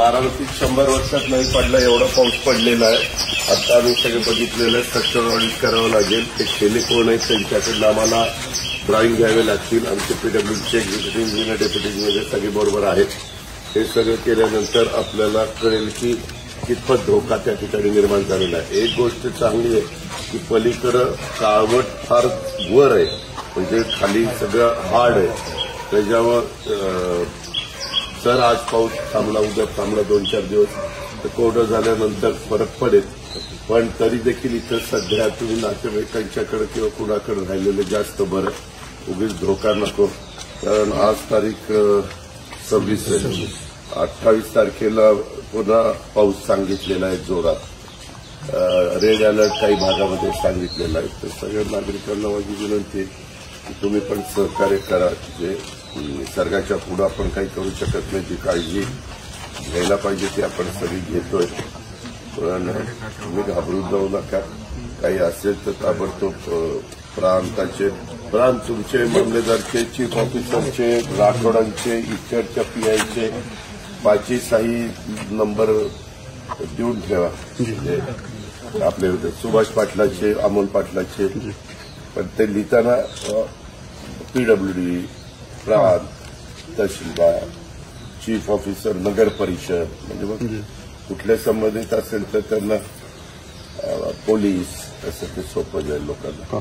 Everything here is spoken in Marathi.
बारामतीत 100 वर्षात नाही पडला एवढा पाऊस पडलेला आहे. आता आम्ही सगळे बघितलेलं आहे. स्ट्रक्चर ऑडिट करावं लागेल. ते केले कोण आहेत त्यांच्याकडनं आम्हाला ड्रॉइंग घ्यावे लागतील. आमचे पीडब्ल्यूडीचे एक्झिक्युटिव्ह इंजिनियर डेप्युटी इंजिनियर सगळे बरोबर आहेत. हे सगळं केल्यानंतर आपल्याला कळेल की कितपत धोका त्या ठिकाणी निर्माण झालेला आहे. एक गोष्ट चांगली आहे की पलीकडं काळवट फार वर आहे, म्हणजे खाली सगळं हार्ड आहे. त्याच्यावर जर आज पाऊस थांबला, उद्या थांबला 2-4 दिवस तर कोरडं झाल्यानंतर फरक पडेल. पण तरी देखील इथं सध्या तुम्ही नातेवाईकांच्याकडे किंवा कुणाकडे राहिलेलं जास्त बरं, उगीच धोका नको. कारण आज तारीख 26 आहे. 28 तारखेला पुन्हा पाऊस सांगितलेला आहे जोरात. रेड अलर्ट काही भागामध्ये सांगितलेला आहे. तर सगळ्या नागरिकांना माझी विनंती आहे की तुम्ही पण सहकार्य करा. जे निसर्गाच्या पुढे आपण काही करू शकत नाही, जी काळजी घ्यायला पाहिजे ती आपण सगळी घेतोय. पण तुम्ही घाबरून जाऊ नका. काही असेल तर ताबडतोब प्रांत तुमचे मामलेदारचे, चीफ ऑफिसरचे, राठोडांचे, इचरच्या पीआयचे 5 साही नंबर देऊन ठेवा. आपले सुभाष पाटलाचे, अमोल पाटलाचे. पण ते लिहिताना पीडब्ल्यूडी, प्रांत, तहसीलदार, चीफ ऑफिसर, नगर परिषद, म्हणजे मग कुठल्या संबंधित असेल तर त्यांना पोलीस, असं ते सोपं जाईल लोकांना.